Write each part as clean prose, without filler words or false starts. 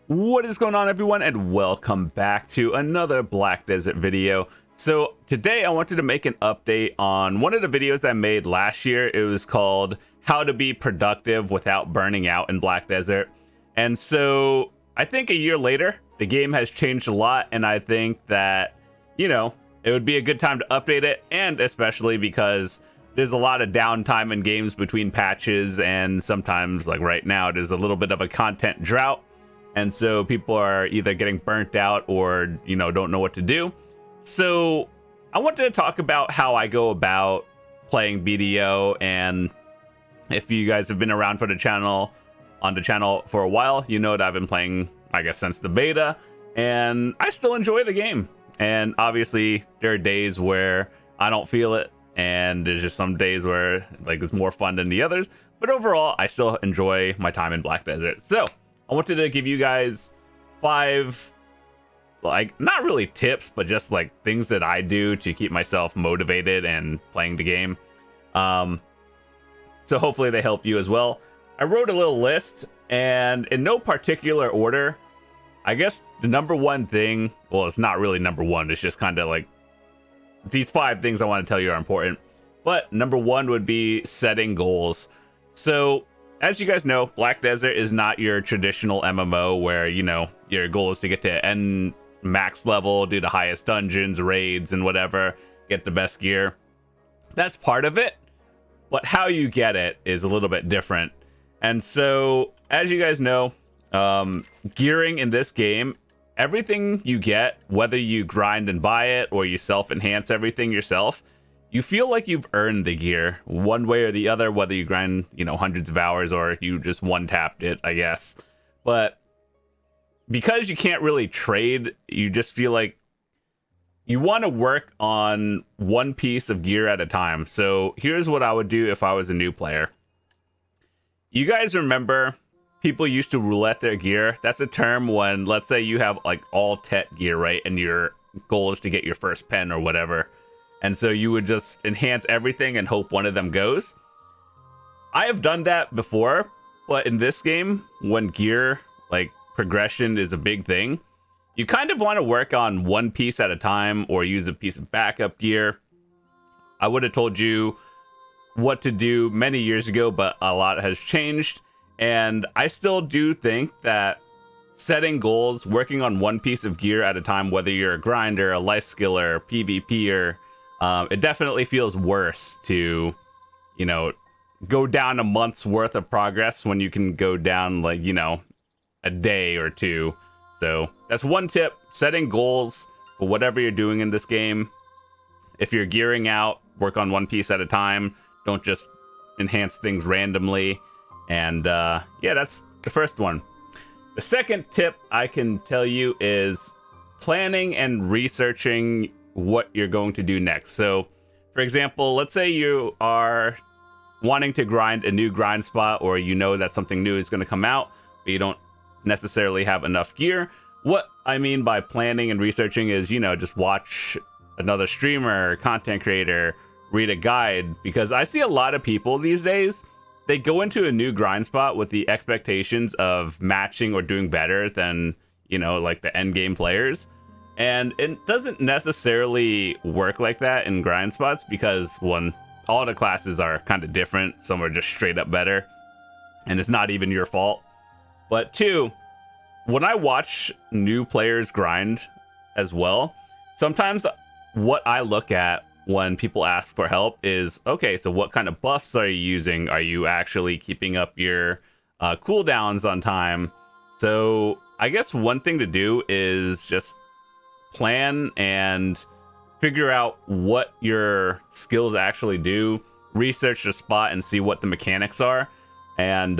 What is going on, everyone, and welcome back to another Black Desert video. So today I wanted to make an update on one of the videos I made last year. It was called How to Be Productive Without Burning Out in Black Desert. And so I think a year later, the game has changed a lot, and I think that, you know, it would be a good time to update it, and especially because there's a lot of downtime in games between patches, and sometimes, like right now, there's a little bit of a content drought. And so people are either getting burnt out or, you know, don't know what to do. So I wanted to talk about how I go about playing BDO. And if you guys have been around for the channel, on the channel for a while, you know that I've been playing, I guess, since the beta. And I still enjoy the game. And obviously, there are days where I don't feel it. And there's just some days where, like, it's more fun than the others. But overall, I still enjoy my time in Black Desert. So I wanted to give you guys 5, like, not really tips, but just like things that I do to keep myself motivated and playing the game. So hopefully they help you as well. I wrote a little list, and in no particular order, I guess the number one thing, well, it's not really number one, it's just kind of like these 5 things I want to tell you are important. But number one would be setting goals. So as you guys know, Black Desert is not your traditional MMO where, you know, your goal is to get to end max level, do the highest dungeons, raids, and whatever, get the best gear. That's part of it, but how you get it is a little bit different. And so, as you guys know, gearing in this game, everything you get, whether you grind and buy it or you self-enhance everything yourself, you feel like you've earned the gear one way or the other, whether you grind, you know, hundreds of hours or you just one-tapped it, I guess. But because you can't really trade, you just feel like you want to work on one piece of gear at a time. So here's what I would do if I was a new player. You guys remember people used to roulette their gear? That's a term when, let's say you have like all Tet gear, right? And your goal is to get your first pen or whatever. And so you would just enhance everything and hope one of them goes. I have done that before, but in this game, when gear, like, progression is a big thing, you kind of want to work on one piece at a time or use a piece of backup gear. I would have told you what to do many years ago, but a lot has changed. And I still do think that setting goals, working on one piece of gear at a time, whether you're a grinder, a life skiller, PvPer, it definitely feels worse to, you know, go down a month's worth of progress when you can go down, like, you know, a day or two. So that's one tip: setting goals for whatever you're doing in this game. If you're gearing out, work on one piece at a time. Don't just enhance things randomly. And yeah, that's the first one. The second tip I can tell you is planning and researching what you're going to do next. So, for example, let's say you are wanting to grind a new grind spot, or you know that something new is going to come out, but you don't necessarily have enough gear. What I mean by planning and researching is, you know, just watch another streamer, content creator, read a guide, because I see a lot of people these days, they go into a new grind spot with the expectations of matching or doing better than, you know, like the end game players. And it doesn't necessarily work like that in grind spots, because one, all the classes are kind of different. Some are just straight up better, and it's not even your fault. But two, when I watch new players grind as well, sometimes what I look at when people ask for help is, okay, so what kind of buffs are you using? Are you actually keeping up your cooldowns on time? So I guess one thing to do is just plan and figure out what your skills actually do, research the spot and see what the mechanics are, and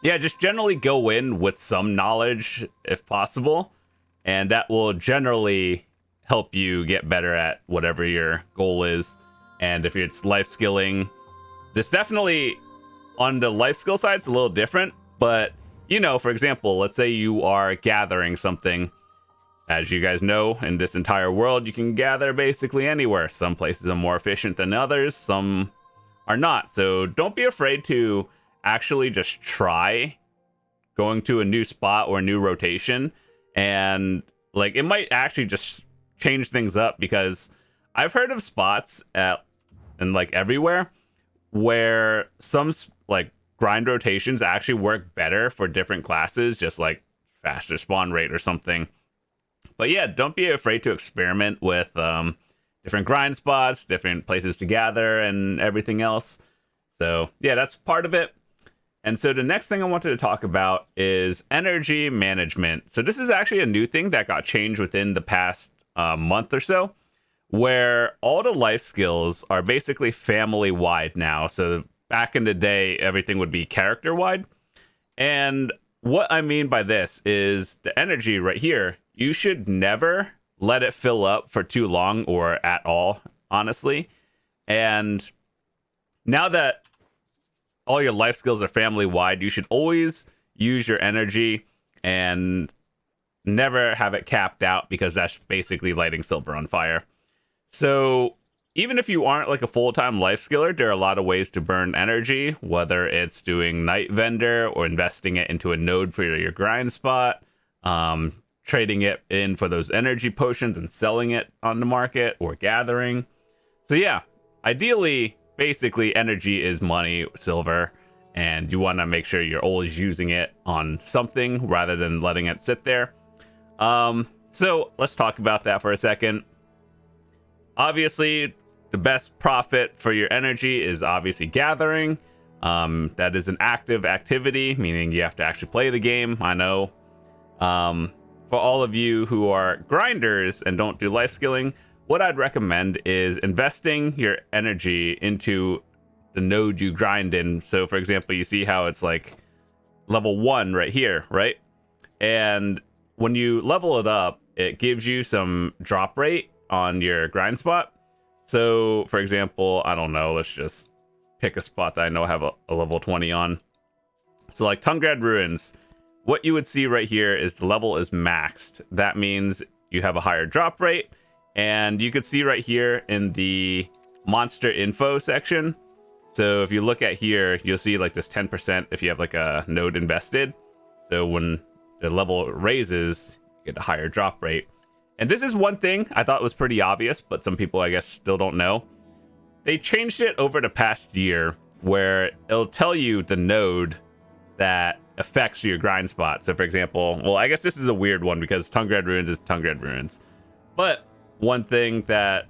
yeah, just generally go in with some knowledge if possible, and that will generally help you get better at whatever your goal is. And if it's life skilling, this definitely, on the life skill side, it's a little different, but, you know, for example, let's say you are gathering something. As you guys know, in this entire world, you can gather basically anywhere. Some places are more efficient than others, some are not. So don't be afraid to actually just try going to a new spot or a new rotation, and like it might actually just change things up, because I've heard of spots and like everywhere where some like grind rotations actually work better for different classes, just like faster spawn rate or something. But yeah, don't be afraid to experiment with different grind spots, different places to gather, and everything else. So yeah, that's part of it. And so the next thing I wanted to talk about is energy management. So this is actually a new thing that got changed within the past month or so, where all the life skills are basically family wide now. So back in the day, everything would be character wide. And what I mean by this is the energy right here, you should never let it fill up for too long or at all, honestly. And now that all your life skills are family wide, you should always use your energy and never have it capped out, because that's basically lighting silver on fire. So even if you aren't like a full-time life skiller, there are a lot of ways to burn energy, whether it's doing night vendor or investing it into a node for your grind spot, trading it in for those energy potions and selling it on the market, or gathering. So yeah, ideally, basically energy is money, silver, and you want to make sure you're always using it on something rather than letting it sit there. So let's talk about that for a second. Obviously, the best profit for your energy is obviously gathering. That is an active activity, meaning you have to actually play the game. I know. For all of you who are grinders and don't do life skilling, what I'd recommend is investing your energy into the node you grind in. So for example, you see how it's like level 1 right here, right? And when you level it up, it gives you some drop rate on your grind spot. So for example, I don't know, let's just pick a spot that I know I have a level 20 on. So like Tungrad Ruins, what you would see right here is the level is maxed. That means you have a higher drop rate. And you could see right here in the monster info section. So if you look at here, you'll see like this 10% if you have like a node invested. So when the level raises, you get a higher drop rate. And this is one thing I thought was pretty obvious, but some people, I guess, still don't know. They changed it over the past year where it'll tell you the node that affects your grind spot. So for example, well, I guess this is a weird one because Tungrad Ruins is Tungrad Ruins. But one thing that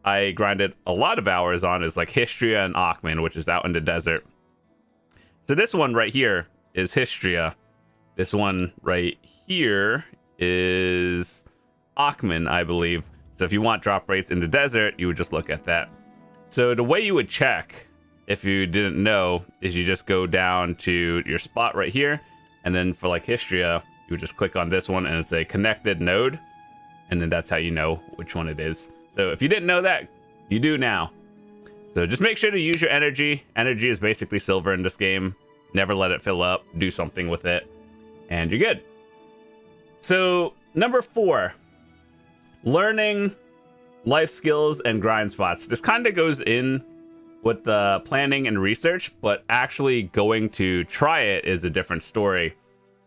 I grinded a lot of hours on is like Histria and Akhman, which is out in the desert. So this one right here is Histria. This one right here is Akhman, I believe. So if you want drop rates in the desert, you would just look at that. So the way you would check, if you didn't know, is you just go down to your spot right here. And then for like Histria, you would just click on this one and it's a connected node. And then that's how you know which one it is. So if you didn't know that, you do now. So just make sure to use your energy. Energy is basically silver in this game. Never let it fill up. Do something with it. And you're good. So number 4, learning life skills and grind spots. This kind of goes in with the planning and research, but actually going to try it is a different story.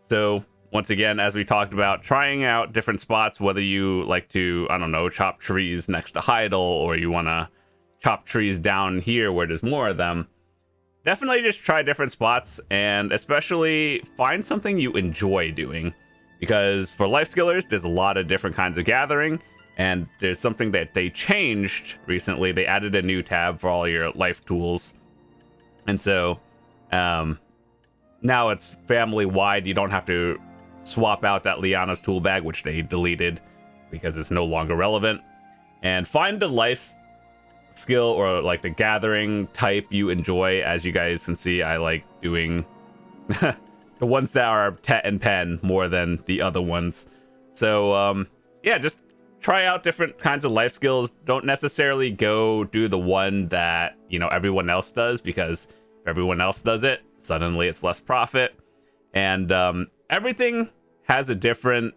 So once again, as we talked about, trying out different spots, whether you like to, I don't know, chop trees next to Heidel, or you want to chop trees down here where there's more of them, definitely just try different spots, and especially find something you enjoy doing. Because for life skillers, there's a lot of different kinds of gathering, and there's something that they changed recently. They added a new tab for all your life tools. And so now it's family wide. You don't have to swap out that Liana's tool bag, which they deleted because it's no longer relevant. And find the life skill or like the gathering type you enjoy. As you guys can see, I like doing the ones that are Tet and Pen more than the other ones. So yeah, just try out different kinds of life skills. Don't necessarily go do the one that, you know, everyone else does, because if everyone else does it, suddenly it's less profit. And everything has a different,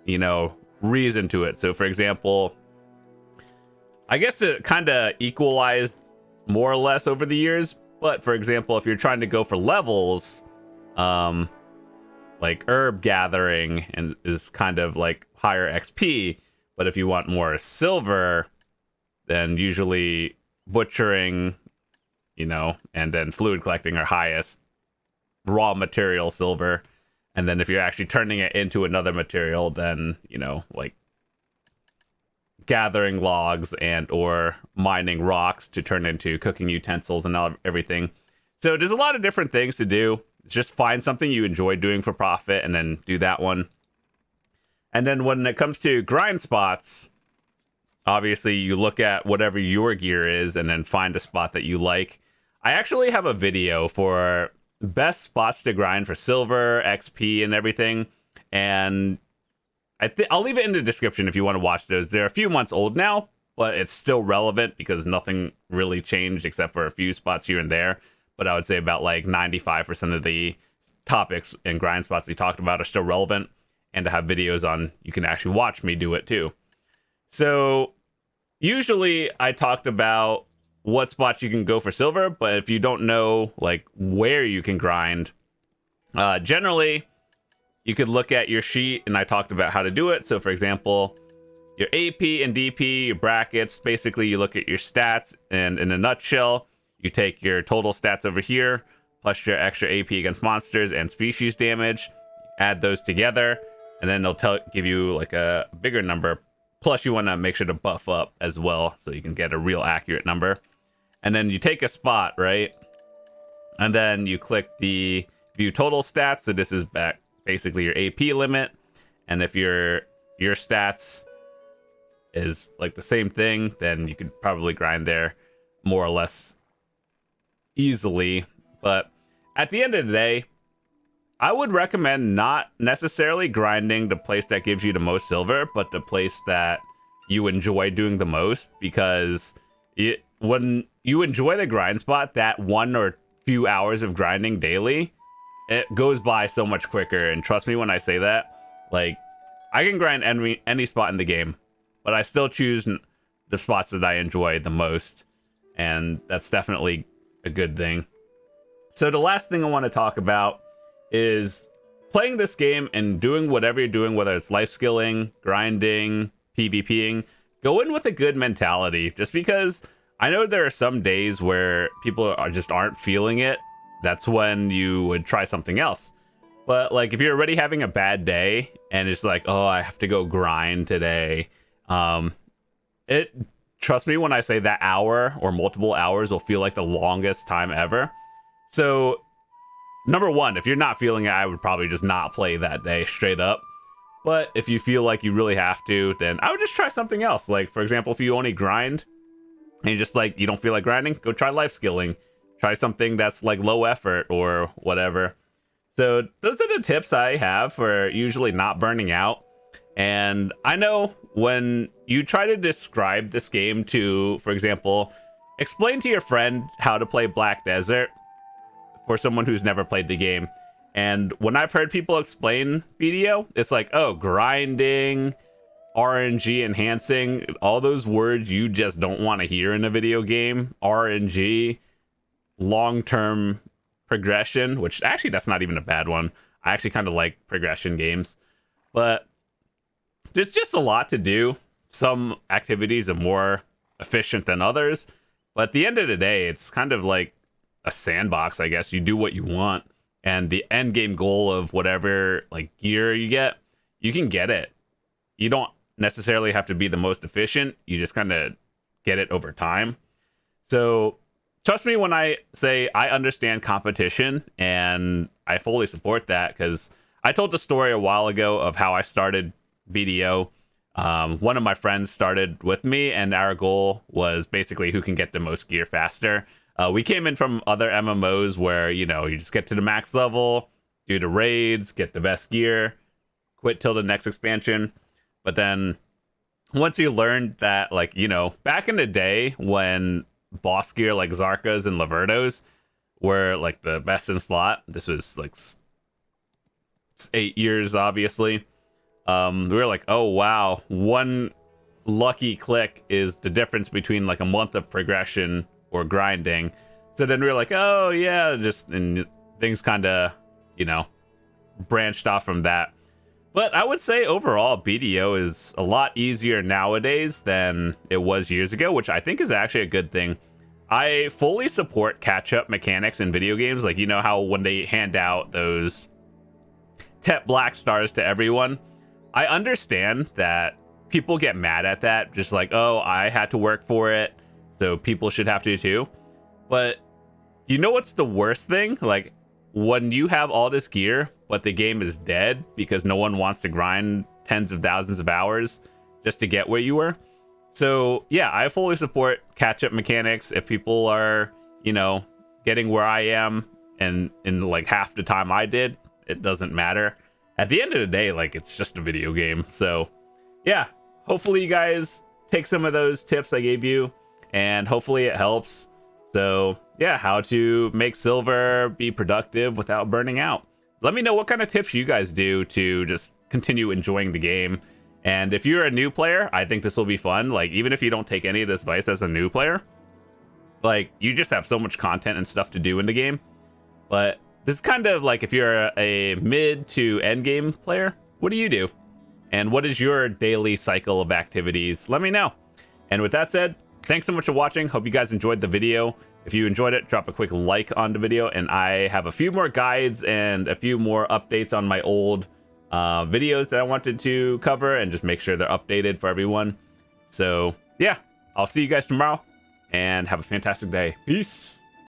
you know, reason to it. So for example, I guess it kind of equalized more or less over the years. But for example, if you're trying to go for levels, well, like herb gathering and is kind of like higher XP. But if you want more silver, then usually butchering, and then fluid collecting are highest raw material silver. And then if you're actually turning it into another material, then, like gathering logs and or mining rocks to turn into cooking utensils and everything. So there's a lot of different things to do. Just find something you enjoy doing for profit and then do that one. And then when it comes to grind spots, obviously you look at whatever your gear is and then find a spot that you like. I actually have a video for best spots to grind for silver, XP, and everything. And I'll leave it in the description if you want to watch those. They're a few months old now, but it's still relevant because nothing really changed except for a few spots here and there. But I would say about like 95% of the topics and grind spots we talked about are still relevant. And to have videos on, you can actually watch me do it too. So usually I talked about what spots you can go for silver, but if you don't know like where you can grind, generally you could look at your sheet, and I talked about how to do it. So for example, your AP and DP, your brackets, basically you look at your stats, and in a nutshell, you take your total stats over here, plus your extra AP against monsters and species damage, add those together, and then they'll give you like a bigger number. Plus you want to make sure to buff up as well, so you can get a real accurate number. And then you take a spot, right? And then you click the view total stats. So this is basically your AP limit. And if your stats is like the same thing, then you could probably grind there more or less easily. But at the end of the day, I would recommend not necessarily grinding the place that gives you the most silver, but the place that you enjoy doing the most, because when you enjoy the grind spot, that 1 or few hours of grinding daily, it goes by so much quicker. And trust me when I say that, like, I can grind any spot in the game, but I still choose the spots that I enjoy the most, and that's definitely a good thing. So the last thing I want to talk about is playing this game and doing whatever you're doing, whether it's life skilling, grinding, PvPing. Go in with a good mentality, just because I know there are some days where people aren't feeling it. That's when you would try something else. But like if you're already having a bad day and it's like, oh, I have to go grind today, trust me when I say that hour or multiple hours will feel like the longest time ever. So number one, if you're not feeling it, I would probably just not play that day straight up. But if you feel like you really have to, then I would just try something else. Like, for example, if you only grind and you don't feel like grinding, go try life skilling. Try something that's like low effort or whatever. So those are the tips I have for usually not burning out. And I know when you try to describe this game to, for example, explain to your friend how to play Black Desert for someone who's never played the game. And when I've heard people explain BDO, it's like, oh, grinding, RNG enhancing, all those words you just don't want to hear in a video game. RNG, long-term progression, which actually that's not even a bad one. I actually kind of like progression games. But there's just a lot to do. Some activities are more efficient than others. But at the end of the day, it's kind of like a sandbox, I guess. You do what you want. And the end game goal of whatever like gear you can get it. You don't necessarily have to be the most efficient. You just kind of get it over time. So trust me when I say I understand competition, and I fully support that, because I told the story a while ago of how I started BDO. One of my friends started with me, and our goal was basically who can get the most gear faster. We came in from other MMOs where, you just get to the max level, do the raids, get the best gear, quit till the next expansion. But then once you learned that, like, back in the day when boss gear like Zarkas and Lavertos were like the best in slot, this was like 8 years, obviously. We were like, oh, wow, one lucky click is the difference between like a month of progression or grinding. So then we were like, oh yeah, and things kind of, branched off from that. But I would say overall, BDO is a lot easier nowadays than it was years ago, which I think is actually a good thing. I fully support catch-up mechanics in video games. Like, you know how when they hand out those 10 black stars to everyone, I understand that people get mad at that. Just like, oh, I had to work for it, so people should have to too. But you know what's the worst thing? Like, when you have all this gear, but the game is dead because no one wants to grind tens of thousands of hours just to get where you were. So yeah, I fully support catch-up mechanics. If people are, you know, getting where I am and in like half the time I did, it doesn't matter. At the end of the day, like, it's just a video game. So yeah, hopefully you guys take some of those tips I gave you, and hopefully it helps. So yeah, how to make silver be productive without burning out. Let me know what kind of tips you guys do to just continue enjoying the game. And if you're a new player, I think this will be fun. Like, even if you don't take any of this advice as a new player, like, you just have so much content and stuff to do in the game. But this is kind of like if you're a mid to end game player, what do you do? And what is your daily cycle of activities? Let me know. And with that said, thanks so much for watching. Hope you guys enjoyed the video. If you enjoyed it, drop a quick like on the video. And I have a few more guides and a few more updates on my old videos that I wanted to cover, and just make sure they're updated for everyone. So yeah, I'll see you guys tomorrow, and have a fantastic day. Peace.